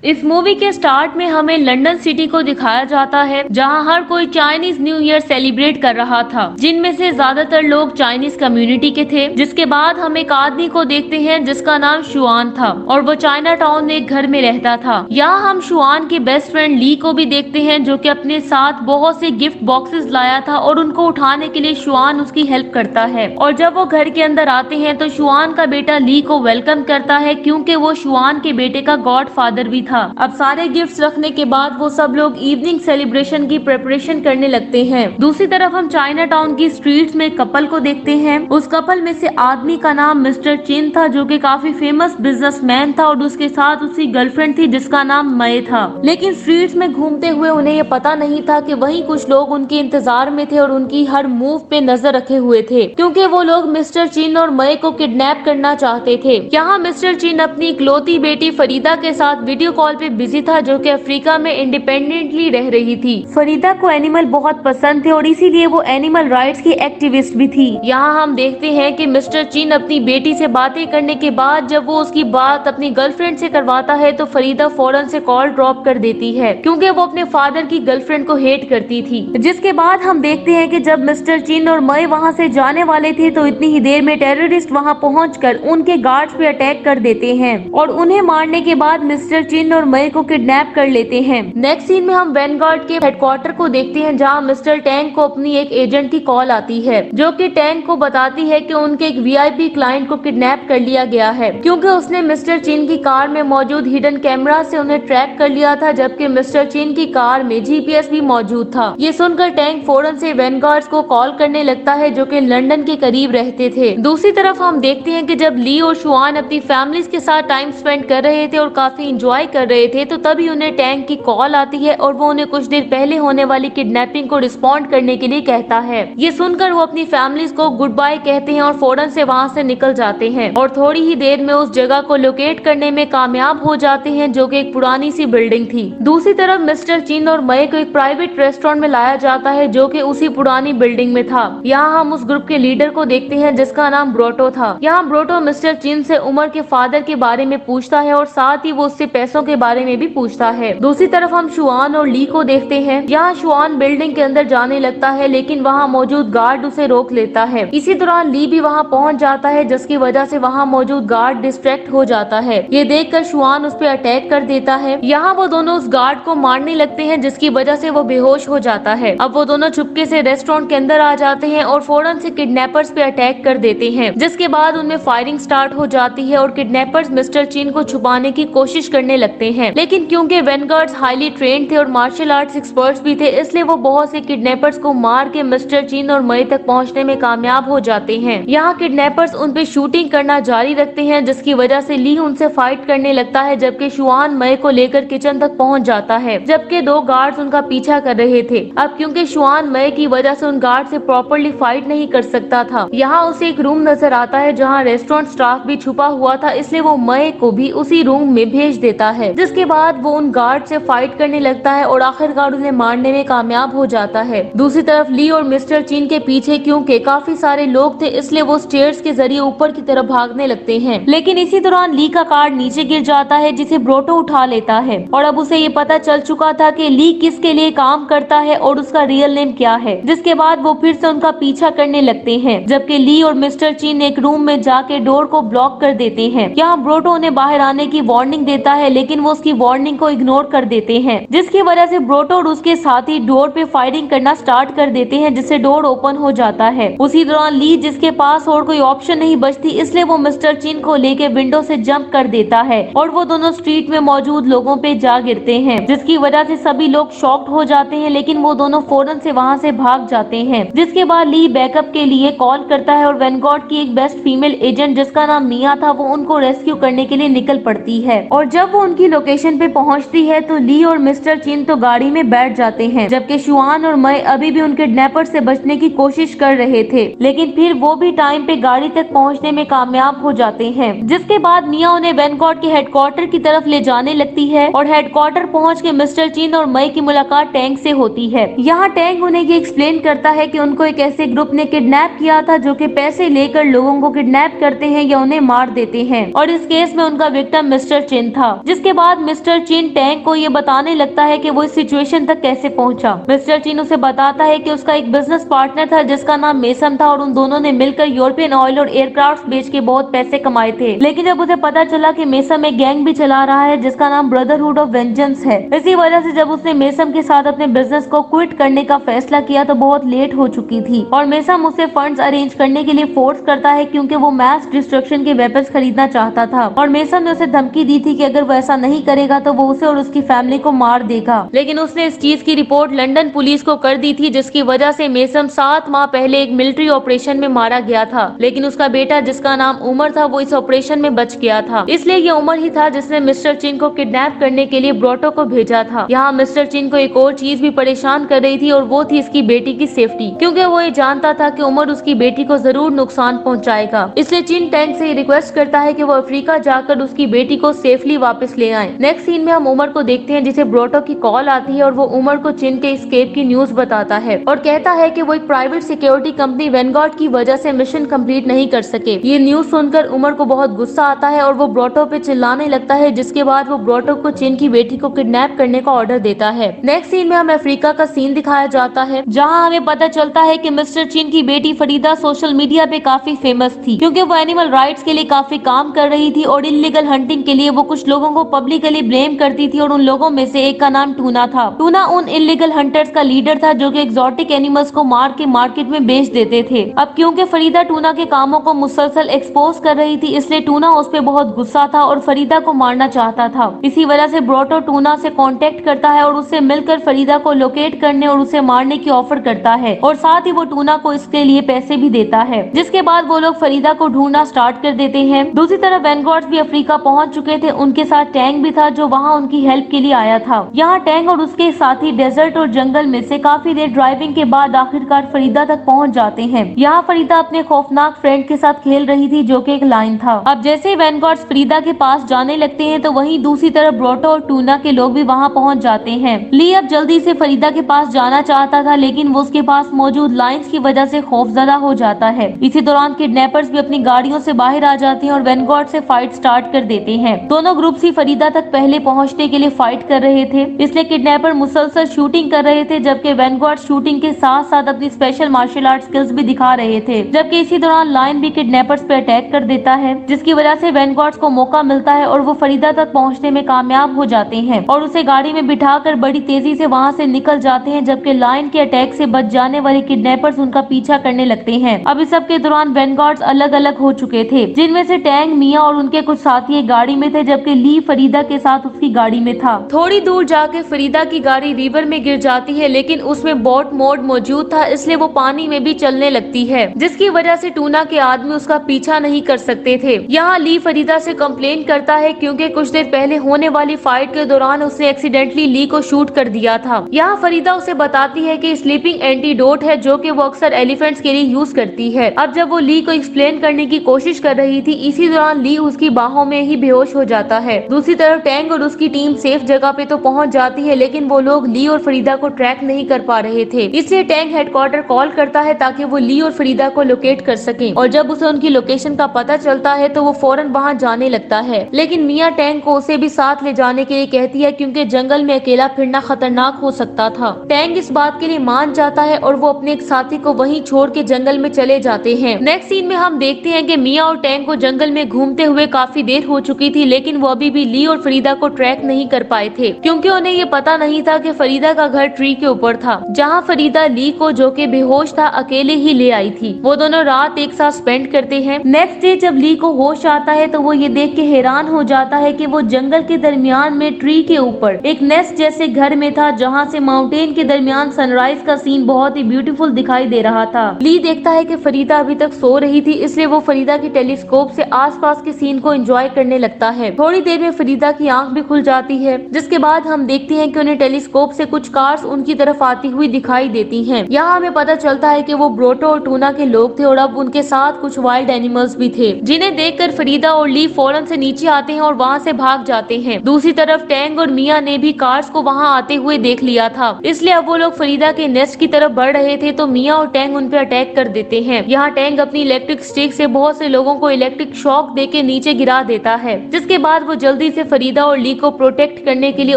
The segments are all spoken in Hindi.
इस मूवी के स्टार्ट में हमें लंदन सिटी को दिखाया जाता है, जहां हर कोई चाइनीज न्यू ईयर सेलिब्रेट कर रहा था, जिनमें से ज्यादातर लोग चाइनीज कम्युनिटी के थे। जिसके बाद हम एक आदमी को देखते हैं जिसका नाम शुआन था और वो चाइना टाउन में एक घर में रहता था। यहाँ हम शुआन के बेस्ट फ्रेंड ली को भी देखते हैं, जो कि अपने साथ बहुत से गिफ्ट बॉक्सेस लाया था और उनको उठाने के लिए शुआन उसकी हेल्प करता है। और जब वो घर के अंदर आते हैं तो शुआन का बेटा ली को वेलकम करता है, क्योंकि वो शुआन के बेटे का गॉड फादर भी था। अब सारे गिफ्ट्स रखने के बाद वो सब लोग इवनिंग सेलिब्रेशन की प्रिपरेशन करने लगते हैं। दूसरी तरफ हम चाइना टाउन की स्ट्रीट्स में कपल को देखते हैं। उस कपल में से आदमी का नाम मिस्टर चिन था, जो कि काफी फेमस बिजनेसमैन था, और उसके साथ उसकी गर्लफ्रेंड थी जिसका नाम मई था। लेकिन स्ट्रीट्स में घूमते हुए उन्हें ये पता नहीं था कि वहीं कुछ लोग उनके इंतजार में थे और उनकी हर मूव पे नजर रखे हुए थे, क्योंकि वो लोग मिस्टर चिन और मई को किडनैप करना चाहते थे। यहाँ मिस्टर चिन अपनी इकलौती बेटी फरीदा के साथ वीडियो कॉल पे बिजी था, जो कि अफ्रीका में इंडिपेंडेंटली रह रही थी। फरीदा को एनिमल बहुत पसंद थे और इसीलिए वो एनिमल राइट्स की एक्टिविस्ट भी थी। यहाँ हम देखते हैं कि मिस्टर चिन अपनी बेटी से बातें करने के बाद जब वो उसकी बात अपनी गर्लफ्रेंड से करवाता है तो फरीदा फौरन से कॉल ड्रॉप कर देती है, क्योंकि वो अपने फादर की गर्लफ्रेंड को हेट करती थी। जिसके बाद हम देखते हैं कि जब मिस्टर चिन और मई वहाँ से जाने वाले थे तो इतनी ही देर में टेररिस्ट वहाँ पहुंचकर उनके गार्ड्स पे अटैक कर देते हैं और उन्हें मारने के बाद मिस्टर चिन और मई को किडनैप कर लेते हैं। नेक्स्ट सीन में हम वैनगार्ड के हेडक्वार्टर को देखते हैं, जहाँ मिस्टर टैंक को अपनी एक एजेंट की कॉल आती है, जो कि टैंक को बताती है कि उनके एक वीआईपी क्लाइंट को किडनैप कर लिया गया है, क्योंकि उसने मिस्टर चिन की कार में मौजूद हिडन कैमरा से उन्हें ट्रैक कर लिया था, जबकि मिस्टर चिन की कार में जीपीएस भी मौजूद था। ये सुनकर टैंक फौरन से वैनगार्ड्स को कॉल करने लगता है, जो कि लंदन के करीब रहते थे। दूसरी तरफ हम देखते हैं कि जब ली और शुआन अपनी फैमिलीज के साथ टाइम स्पेंड कर रहे थे और काफी इंजॉय कर रहे थे, तो तभी उन्हें टैंक की कॉल आती है और वो उन्हें कुछ देर पहले होने वाली किडनैपिंग को रिस्पॉन्ड करने के लिए कहता है। ये सुनकर वो अपनी फैमिलीज को गुड बाय कहते हैं और फौरन से वहाँ से निकल जाते हैं और थोड़ी ही देर में उस जगह को लोकेट करने में कामयाब हो जाते हैं, जो कि एक पुरानी सी बिल्डिंग थी। दूसरी तरफ मिस्टर चिन और मई को एक प्राइवेट रेस्टोरेंट में लाया जाता है, जो कि उसी पुरानी बिल्डिंग में था। यहाँ हम उस ग्रुप के लीडर को देखते हैं जिसका नाम ब्रोटो था। यहाँ ब्रोटो मिस्टर चिन से उमर के फादर के बारे में पूछता है और साथ ही वो उससे पैसों के बारे में भी पूछता है। दूसरी तरफ हम शुआन और ली को देखते हैं। यहाँ शुआन बिल्डिंग के अंदर जाने लगता है, लेकिन वहाँ मौजूद गार्ड उसे रोक लेता है। इसी दौरान ली भी वहाँ पहुँच जाता है, जिसकी वजह से वहाँ मौजूद गार्ड डिस्ट्रैक्ट हो जाता है। ये देखकर शुआन उस पर अटैक कर देता है। यहाँ वो दोनों उस गार्ड को मारने लगते हैं, जिसकी वजह से वो बेहोश हो जाता है। अब वो दोनों चुपके से रेस्टोरेंट के अंदर आ जाते हैं और फौरन से किडनैपर्स पे अटैक कर देते हैं, जिसके बाद उनमें फायरिंग स्टार्ट हो जाती है और किडनैपर्स मिस्टर चिन को छुपाने की कोशिश करने लगते हैं। लेकिन क्योंकि वैनगार्ड्स हाईली ट्रेंड थे और मार्शल आर्ट्स एक्सपर्ट्स भी थे, इसलिए वो बहुत से किडनैपर्स को मार के मिस्टर चिन और मई तक पहुंचने में कामयाब हो जाते हैं। यहाँ किडनैपर्स उन पे शूटिंग करना जारी रखते हैं, जिसकी वजह से ली उनसे फाइट करने लगता है, जबकि शुआन मई को लेकर किचन तक पहुंच जाता है, जबकि दो गार्ड्स उनका पीछा कर रहे थे। अब क्योंकि शुआन मई की वजह से उन गार्ड से प्रॉपरली फाइट नहीं कर सकता था, यहाँ उसे एक रूम नजर आता है जहाँ रेस्टोरेंट स्टाफ भी छुपा हुआ था, इसलिए वो मई को भी उसी रूम में भेज देता है। जिसके बाद वो उन गार्ड से फाइट करने लगता है और आखिरकार उन्हें मारने में कामयाब हो जाता है। दूसरी तरफ ली और मिस्टर चिन के पीछे क्योंकि काफी सारे लोग थे, इसलिए वो स्टेयर्स के जरिए ऊपर की तरफ भागने लगते हैं। लेकिन इसी दौरान ली का कार नीचे गिर जाता है, जिसे ब्रोटो उठा लेता है और अब उसे ये पता चल चुका था कि ली किसके लिए काम करता है और उसका रियल नेम क्या है। जिसके बाद वो फिर से उनका पीछा करने लगते हैं, जबकि ली और मिस्टर चिन एक रूम में जाके डोर को ब्लॉक कर देते हैं। यहाँ ब्रोटो उन्हें बाहर आने की वार्निंग देता है, लेकिन वो उसकी वार्निंग को इग्नोर कर देते हैं, जिसकी वजह से ब्रोटो और उसके साथी डोर पे फायरिंग करना स्टार्ट कर देते हैं, जिससे डोर ओपन हो जाता है। उसी दौरान ली, जिसके पास और कोई ऑप्शन नहीं बचती, इसलिए वो मिस्टर चिन को लेके विंडो से जंप कर देता है और वो दोनों स्ट्रीट में मौजूद लोगों पे जा गिरते हैं, जिसकी वजह से सभी लोग शॉक्ड हो जाते हैं, लेकिन वो दोनों फौरन से वहाँ से भाग जाते हैं। जिसके बाद ली बैकअप के लिए कॉल करता है और वैनगार्ड की एक बेस्ट फीमेल एजेंट जिसका नाम मिया था, वो उनको रेस्क्यू करने के लिए निकल पड़ती है। और जब वो उनकी लोकेशन पे पहुंचती है तो ली और मिस्टर चिन तो गाड़ी में बैठ जाते हैं, जबकि शुआन और मई अभी भी उनके किडनैपर से बचने की कोशिश कर रहे थे, लेकिन फिर वो भी टाइम पे गाड़ी तक पहुंचने में कामयाब हो जाते हैं। जिसके बाद मिया उन्हें वैनगार्ड के हेडक्वार्टर की तरफ ले जाने लगती है और हेडक्वार्टर पहुंच के मिस्टर चिन और मई की मुलाकात टैंक से होती है। यहाँ टैंक उन्हें ये एक्सप्लेन करता है कि उनको एक ऐसे ग्रुप ने किडनैप किया था जो कि पैसे लेकर लोगों को किडनैप करते हैं या उन्हें मार देते हैं, और इस केस में उनका विक्टिम मिस्टर चिन था। जिसके जिसके बाद मिस्टर चिन टैंग को ये बताने लगता है कि वो इस सिचुएशन तक कैसे पहुंचा। मिस्टर चिन उसे बताता है कि उसका एक बिजनेस पार्टनर था जिसका नाम मेसन था और उन दोनों ने मिलकर यूरोपियन ऑयल और एयरक्राफ्ट बेच के बहुत पैसे कमाए थे। लेकिन जब उसे पता चला कि मेसम एक गैंग भी चला रहा है जिसका नाम ब्रदरहुड ऑफ वेंजेंस है, इसी वजह से जब उसने मेसम के साथ अपने बिजनेस को क्विट करने का फैसला किया तो बहुत लेट हो चुकी थी और मेसम उसे फंड्स अरेंज करने के लिए फोर्स करता है क्योंकि वो मैस डिस्ट्रक्शन के वेपन्स खरीदना चाहता था और मेसम ने उसे धमकी दी थी कि अगर वो ऐसा नहीं करेगा तो वो उसे और उसकी फैमिली को मार देगा। लेकिन उसने इस चीज की रिपोर्ट लंदन पुलिस को कर दी थी जिसकी वजह से मेसम 7 माह पहले एक मिलिट्री ऑपरेशन में मारा गया था। लेकिन उसका बेटा जिसका नाम उमर था वो इस ऑपरेशन में बच गया था। इसलिए ये उमर ही था जिसने मिस्टर चिन को किडनैप करने के लिए ब्रोटो को भेजा था। यहाँ मिस्टर चिन को एक और चीज भी परेशान कर रही थी और वो थी इसकी बेटी की सेफ्टी, क्योंकि वो ये जानता था कि उमर उसकी बेटी को जरूर नुकसान पहुंचाएगा। इसलिए चिन टैंक से रिक्वेस्ट करता है कि वो अफ्रीका जाकर उसकी बेटी को सेफली वापस ले आए। नेक्स्ट सीन में हम उमर को देखते हैं जिसे ब्रोटो की कॉल आती है और वो उमर को चिन के एस्केप की न्यूज बताता है और कहता है कि वो एक प्राइवेट सिक्योरिटी कंपनी वैनगार्ड की वजह से मिशन कंप्लीट नहीं कर सके। ये न्यूज सुनकर उमर को बहुत गुस्सा आता है और वो ब्रोटो पे चिल्लाने लगता है, जिसके बाद वो ब्रोटो को चिन की बेटी को किडनैप करने का ऑर्डर देता है। नेक्स्ट सीन में हमें अफ्रीका का सीन दिखाया जाता है जहां हमें पता चलता है कि मिस्टर चिन की बेटी फरीदा सोशल मीडिया पे काफी फेमस थी क्योंकि वो एनिमल राइट्स के लिए काफी काम कर रही थी और इल्लीगल हंटिंग के लिए वो कुछ लोगों को पब्लिकली ब्लेम करती थी और उन लोगों में से एक का नाम टूना था। टूना उन इल्लीगल हंटर्स का लीडर था जो कि एक्सोटिक एनिमल्स को मार के मार्केट में बेच देते थे। अब क्योंकि फरीदा टूना के कामों को मुसलसल एक्सपोज कर रही थी इसलिए टूना उस पे बहुत गुस्सा था और फरीदा को मारना चाहता था। इसी वजह से ब्रोटो टूना से कांटेक्ट करता है और उससे मिलकर फरीदा को लोकेट करने और उसे मारने की ऑफर करता है और साथ ही वो टूना को इसके लिए पैसे भी देता है, जिसके बाद वो लोग फरीदा को ढूंढना स्टार्ट कर देते हैं। दूसरी तरफ वैनगार्ड्स भी अफ्रीका पहुंच चुके थे, उनके साथ टैंक भी था जो वहाँ उनकी हेल्प के लिए आया था। यहाँ टैंक और उसके साथी डेजर्ट और जंगल में से काफी देर ड्राइविंग के बाद आखिरकार फरीदा तक पहुँच जाते हैं। यहाँ फरीदा अपने खौफनाक फ्रेंड के साथ खेल रही थी जो कि एक लाइन था। अब जैसे वैनगार्ड्स फरीदा के पास जाने लगते हैं तो वहीं दूसरी तरफ ब्रोटो और टूना के लोग भी वहाँ पहुँच जाते हैं। ली अब जल्दी से फरीदा के पास जाना चाहता था लेकिन वो उसके पास मौजूद लाइंस की वजह से खौफजदा हो जाता है। इसी दौरान किडनैपर्स भी अपनी गाड़ियों से बाहर आ जाते हैं और वैनगार्ड से फाइट स्टार्ट कर देते हैं। दोनों ग्रुप्स ही फरीदा तक पहले पहुंचने के लिए फाइट कर रहे थे, इसलिए किडनैपर मुसलसल शूटिंग कर रहे थे जबकि वैनगार्ड शूटिंग के साथ साथ अपनी स्पेशल मार्शल आर्ट स्किल्स भी दिखा रहे थे। जबकि इसी दौरान लायन भी किडनैपर्स पे अटैक कर देता है जिसकी वजह से वैनगार्ड्स को मौका मिलता है और वो फरीदा तक पहुंचने में कामयाब हो जाते हैं और उसे गाड़ी में बिठाकर बड़ी तेजी से वहां से निकल जाते हैं। जबकि लायन के अटैक से बच जाने वाले किडनैपर्स उनका पीछा करने लगते हैं। अब इस सब के दौरान वैनगार्ड्स अलग अलग हो चुके थे, जिनमें से टैंग, मिया और उनके कुछ साथी एक गाड़ी में थे जबकि ली फरीदा के साथ उसकी गाड़ी में था। थोड़ी दूर जाके फरीदा की गाड़ी रिवर में गिर जाती है लेकिन उसमें बोट मोड मौजूद था इसलिए वो पानी में भी चलने लगती है, जिसकी वजह से टूना के आदमी उसका पीछा नहीं कर सकते थे। यहाँ ली फरीदा से कंप्लेन करता है क्योंकि कुछ देर पहले होने वाली फाइट के दौरान उसने एक्सीडेंटली ली को शूट कर दिया था। यहाँ फरीदा उसे बताती है कि स्लीपिंग एंटीडोट है जो कि वो अक्सर एलिफेंट्स के लिए यूज करती है। अब जब वो ली को एक्सप्लेन करने की कोशिश कर रही थी इसी दौरान ली उसकी बाहों में ही बेहोश हो जाता है। दूसरी तरफ टैंग और उसकी टीम सेफ जगह पे तो पहुंच जाती है लेकिन वो लोग ली और फरीदा को ट्रैक नहीं कर पा रहे थे, इसलिए टैंग हेडक्वार्टर कॉल करता है ताकि वो ली और फरीदा को लोकेट कर सके और जब उसे उनकी लोकेशन का पता चलता है तो वो फौरन वहाँ जाने लगता है। लेकिन मिया टैंग को उसे भी साथ ले जाने के लिए कहती है क्योंकि जंगल में अकेला फिरना खतरनाक हो सकता था। टैंग इस बात के लिए मान जाता है और वो अपने एक साथी को वहीं छोड़ के जंगल में चले जाते हैं। नेक्स्ट सीन में हम देखते हैं कि मिया और टैंग को जंगल में घूमते हुए काफी देर हो चुकी थी लेकिन वो अभी भी ली और फरीदा को ट्रैक नहीं कर पाए थे क्योंकि उन्हें ये पता नहीं था कि फरीदा का घर ट्री के ऊपर था जहाँ फरीदा ली को, जो कि बेहोश था, अकेले ही ले आई थी। वो दोनों रात एक साथ स्पेंड करते हैं। नेक्स्ट डे जब ली को होश आता है तो वो ये देख के हैरान हो जाता है कि वो जंगल के दरमियान में ट्री के ऊपर एक नेस्ट जैसे घर में था जहाँ से माउंटेन के दरमियान सनराइज का सीन बहुत ही ब्यूटीफुल दिखाई दे रहा था। ली देखता है कि फरीदा अभी तक सो रही थी इसलिए वो फरीदा की टेलीस्कोप से आसपास के सीन को एंजॉय करने लगता है। थोड़ी देर में फरीदा की आंख भी खुल जाती है जिसके बाद हम देखते हैं कि उन्हें टेलीस्कोप से कुछ कार्स उनकी तरफ आती हुई दिखाई देती हैं। यहाँ हमें पता चलता है कि वो ब्रोटो और टूना के लोग थे और अब उनके साथ कुछ वाइल्ड एनिमल्स भी थे जिन्हें देखकर फरीदा और ली फौरन से नीचे आते हैं और वहाँ से भाग जाते हैं। दूसरी तरफ टैंग और मिया ने भी कार्स को वहाँ आते हुए देख लिया था इसलिए अब वो लोग फरीदा के नेस्ट की तरफ बढ़ रहे थे तो मिया और टैंग उन पे अटैक कर देते हैं। यहाँ टैंग अपनी इलेक्ट्रिक स्टिक से बहुत से लोगों को इलेक्ट्रिक शॉक देके नीचे गिरा देता है जिसके बाद वो जल्दी से फरीदा और ली को प्रोटेक्ट करने के लिए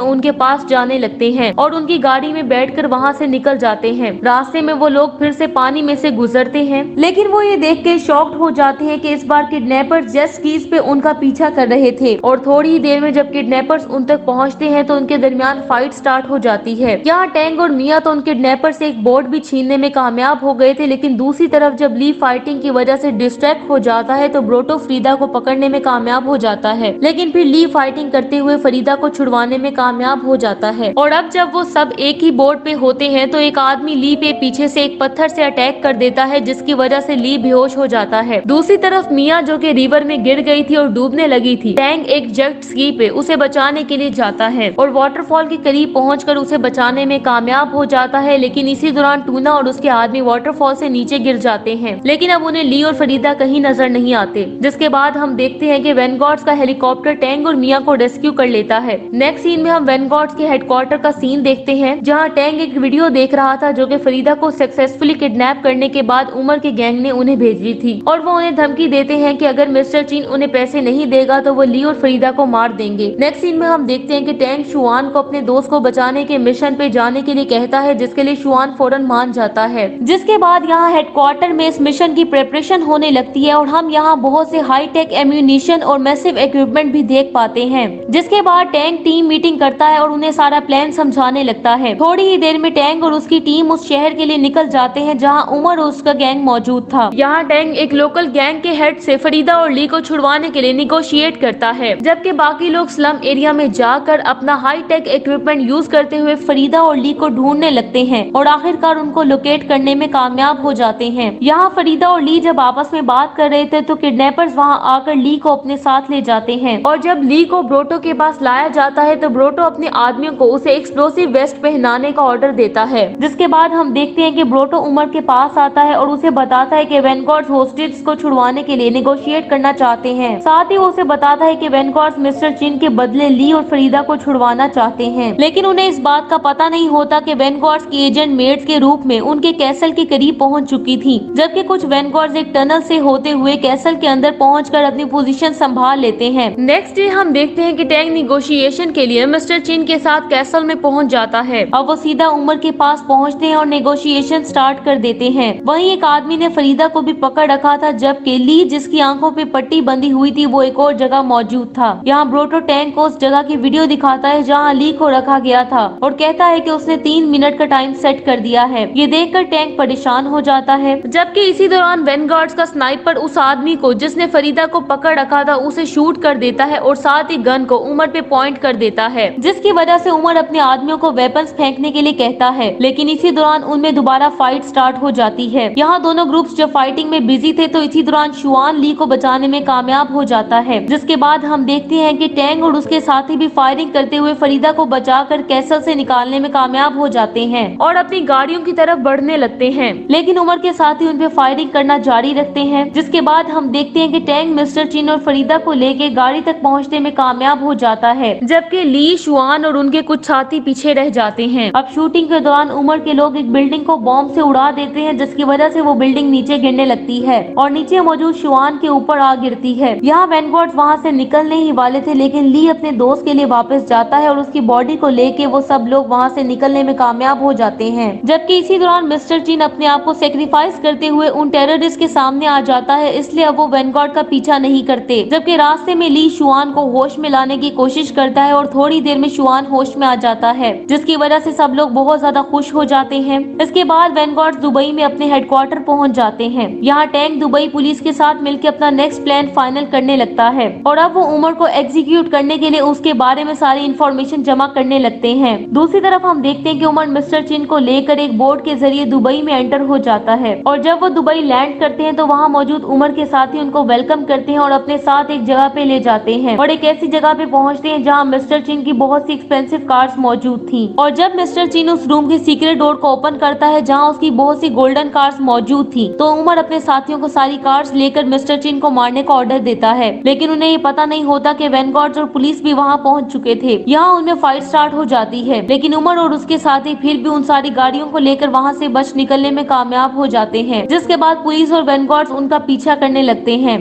उनके पास जाने लगते हैं और उनकी गाड़ी में बैठकर वहाँ से निकल जाते हैं। रास्ते में वो लोग फिर से पानी में से गुजरते हैं, लेकिन वो ये देख के शॉक्ड हो जाते हैं कि इस बार किडनैपर्स जेट स्कीज पे उनका पीछा कर रहे थे और थोड़ी ही देर में जब किडनैपर्स उन तक पहुँचते हैं तो उनके दरमियान फाइट स्टार्ट हो जाती है। यहाँ टैंग और मिया तो उन किडनैपर से एक बोट भी छीनने में कामयाब हो गए थे, लेकिन दूसरी तरफ जब ली फाइटिंग की वजह से डिस्ट्रैक्ट हो जाता है तो ब्रोटो फरीदा को पकड़ने में कामयाब हो जाता है, लेकिन फिर ली फाइटिंग करते हुए फरीदा को छुड़वाने में कामयाब हो जाता है। और अब जब वो सब एक ही बोट पे होते हैं तो एक आदमी ली पे पीछे से एक पत्थर से अटैक कर देता है, जिसकी वजह से ली बेहोश हो जाता है। दूसरी तरफ मिया जो कि रिवर में गिर गई थी और डूबने लगी थी, टैंग एक जेट स्की पे उसे बचाने के लिए जाता है और वाटरफॉल के करीब पहुंचकर उसे बचाने में कामयाब हो जाता है, लेकिन इसी दौरान टूना और उसके आदमी वाटरफॉल से नीचे गिर जाते हैं। लेकिन अब उन्हें ली और फरीदा कहीं नजर नहीं आते, जिसके बाद हम देखते हैं कि वेनगॉर्ड्स का हेलीकॉप्टर टैंग और मिया को रेस्क्यू कर लेता है। नेक्स्ट सीन में हम वेनगॉर्ड्स के हेडक्वार्टर का सीन देखते हैं, जहां टैंग एक वीडियो देख रहा था जो कि फरीदा को सक्सेसफुली किडनैप करने के बाद उमर के गैंग ने उन्हें भेजी थी और वो उन्हें धमकी देते हैं कि अगर मिस्टर चीन उन्हें पैसे नहीं देगा तो वो ली और फरीदा को मार देंगे। नेक्स्ट सीन में हम देखते हैं कि टैंग शुआन को अपने दोस्त को बचाने के मिशन पे जाने के लिए कहता है, जिसके लिए शुआन फौरन मान जाता है। जिसके बाद यहाँ हेडक्वार्टर में इस मिशन की प्रिपरेशन होने लगती है और हम यहाँ बहुत से हाई टेक एम्यूनिशन और मैसिव इक्विपमेंट भी देख पाते हैं। जिसके बाद टैंग टीम मीटिंग करता है और उन्हें सारा प्लान समझाने लगता है। थोड़ी ही देर में टैंग और उसकी टीम उस शहर के लिए निकल जाते हैं जहाँ उमर और उसका गैंग मौजूद था। यहाँ टैंग एक लोकल गैंग के हेड से फरीदा और ली को छुड़वाने के लिए निगोशिएट करता है, जबकि बाकी लोग स्लम एरिया में जाकर अपना हाई टेक इक्विपमेंट यूज करते हुए फरीदा और ली को ढूंढने लगते हैं और आखिरकार उनको लोकेट करने में कामयाब हो जाते हैं। यहाँ फरीदा और ली जब आपस में बात कर रहे थे तो किडनैपर्स वहाँ आकर ली को अपने साथ ले जाते हैं और जब ली को ब्रोटो के पास लाया जाता है तो ब्रोटो अपने आदमियों को उसे एक्सप्लोसिव वेस्ट पहनाने का ऑर्डर देता है। जिसके बाद हम देखते हैं कि ब्रोटो उमर के पास आता है और उसे बताता है कि वेनगॉर्ड्स होस्टेज को छुड़वाने के लिए निगोशिएट करना चाहते हैं। साथ ही वो उसे बताता है कि वेनगॉर्ड्स मिस्टर चिन के बदले ली और फरीदा को छुड़वाना चाहते हैं, लेकिन उन्हें इस बात का पता नहीं होता कि वेनगॉर्ड्स की एजेंट मेड्स के रूप में उनके कैसल के करीब पहुंच चुकी थी, जबकि कुछ वेनगॉर्ड्स एक टनल से होते हुए कैसल के अंदर पहुंचकर अपनी पोजीशन संभाल लेते हैं। नेक्स्ट डे हम देखते हैं कि टैंग निगोशिएशन के लिए मिस्टर चिन के साथ कैसल में पहुंच जाता है। अब वो सीधा उमर के पास पहुंचते हैं और नेगोशिएशन स्टार्ट कर देते हैं। वहीं एक आदमी ने फरीदा को भी पकड़ रखा था, जबकि ली जिसकी आंखों पे पट्टी बंधी हुई थी वो एक और जगह मौजूद था। यहाँ ब्रोटो टैंग को उस जगह की वीडियो दिखाता है जहाँ ली को रखा गया था और कहता है कि उसने 3 मिनट का टाइम सेट कर दिया है। ये देखकर टैंग परेशान हो जाता है, जबकि इसी दौरान वेनगार्ड्स का स्नाइपर उस आदमी को जिसने फरीदा को पकड़ रखा था उसे शूट कर देता है और साथ ही गन को उमर पे पॉइंट कर देता है, जिसकी वजह से उमर अपने आदमियों को वेपन्स फेंकने के लिए कहता है, लेकिन इसी दौरान उनमें दोबारा फाइट स्टार्ट हो जाती है। यहाँ दोनों ग्रुप्स जब फाइटिंग में बिजी थे तो इसी दौरान शुआन ली को बचाने में कामयाब हो जाता है। जिसके बाद हम देखते हैं कि टैंग और उसके साथी भी फायरिंग करते हुए फरीदा को बचाकर कैसल से निकालने में कामयाब हो जाते हैं और अपनी गाड़ियों की तरफ बढ़ने लगते हैं, लेकिन उमर के साथी उन पे फायरिंग करना जारी रखते हैं। जिसके बाद हम देखते हैं कि टैंग मिस्टर चिन और फरीदा को लेके गाड़ी तक पहुंचने में कामयाब हो जाता है, जबकि ली, शुआन और उनके कुछ साथी पीछे रह जाते हैं। अब शूटिंग के दौरान उमर के लोग एक बिल्डिंग को बॉम्ब से उड़ा देते हैं, जिसकी वजह से वो बिल्डिंग नीचे गिरने लगती है और नीचे मौजूद शुआन के ऊपर आ गिरती है। यहाँ वेनगार्ड्स वहाँ से निकलने ही वाले थे, लेकिन ली अपने दोस्त के लिए वापस जाता है और उसकी बॉडी को लेके वो सब लोग वहाँ से निकलने में कामयाब हो जाते हैं। जबकि इसी दौरान मिस्टर चिन अपने आप को सेक्रीफाइस करते हुए उन टेररिस्ट के सामने आ जाता है, इसलिए अब वो वेनगार्ड का पीछा नहीं करते। जबकि रास्ते में ली शुआन को होश में लाने की कोशिश करता है और थोड़ी देर में शुआन होश में आ जाता है, जिसकी वजह से सब लोग बहुत ज्यादा खुश हो जाते हैं। इसके बाद वेनगार्ड दुबई में अपने हेडक्वार्टर पहुंच जाते हैं। यहाँ टैंक दुबई पुलिस के साथ मिलकर अपना नेक्स्ट प्लान फाइनल करने लगता है और अब वो उमर को एग्जीक्यूट करने के लिए उसके बारे में सारी इंफॉर्मेशन जमा करने लगते हैं। दूसरी तरफ हम देखते हैं कि उमर मिस्टर चिन को लेकर एक बोट के जरिए दुबई में एंटर हो जाता है और जब वो दुबई लैंड करते हैं तो वहाँ मौजूद उमर के साथी उनको वेलकम करते हैं और अपने साथ एक जगह पे ले जाते हैं और एक ऐसी जगह पे पहुँचते हैं जहाँ मिस्टर चिन की बहुत सी एक्सपेंसिव कार्स मौजूद थी। और जब मिस्टर चिन उस रूम की सीक्रेट डोर को ओपन करता है जहाँ उसकी बहुत सी गोल्डन कार्स मौजूद थी, तो उमर अपने साथियों को सारी कार्स लेकर मिस्टर चिन को मारने का ऑर्डर देता है, लेकिन उन्हें ये पता नहीं होता कि वेनगार्ड्स और पुलिस भी वहाँ पहुँच चुके थे। यहाँ उनमें फाइट स्टार्ट हो जाती है, लेकिन उमर और उसके साथी फिर भी उन सारी गाड़ियों को लेकर वहाँ से बच निकलने में कामयाब हो जाते हैं। जिसके बाद पुलिस और वेनगार्ड्स उनका पीछा करने लगते हैं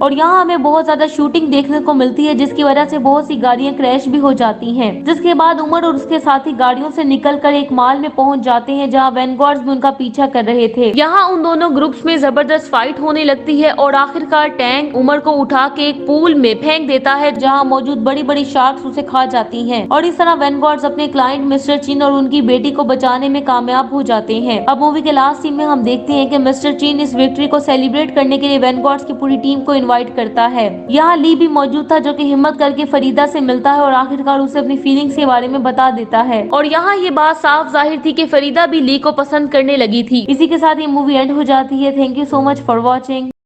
और यहाँ हमें बहुत ज्यादा शूटिंग देखने को मिलती है, जिसकी वजह से बहुत सी गाड़ियाँ क्रैश भी हो जाती हैं। जिसके बाद उमर और उसके साथी गाड़ियों से निकलकर एक माल में पहुंच जाते हैं, जहाँ वैनगार्ड्स भी उनका पीछा कर रहे थे। यहाँ उन दोनों ग्रुप्स में जबरदस्त फाइट होने लगती है और आखिरकार टैंक उमर को उठा के एक पूल में फेंक देता है, जहाँ मौजूद बड़ी बड़ी शार्क्स उसे खा जाती हैं। और इस तरह वैनगार्ड्स अपने क्लाइंट मिस्टर चीन और उनकी बेटी को बचाने में कामयाब हो जाते हैं। अब मूवी के लास्ट सीन में हम देखते हैं कि मिस्टर चीन इस विक्ट्री को सेलिब्रेट करने के लिए वैनगार्ड्स की पूरी टीम को इनवाइट करता है। यहाँ ली भी मौजूद था, जो कि हिम्मत करके फरीदा से मिलता है और आखिरकार उसे अपनी फीलिंग्स के बारे में बता देता है। और यहाँ ये बात साफ जाहिर थी कि फरीदा भी ली को पसंद करने लगी थी। इसी के साथ ये मूवी एंड हो जाती है। Thank you so much for watching.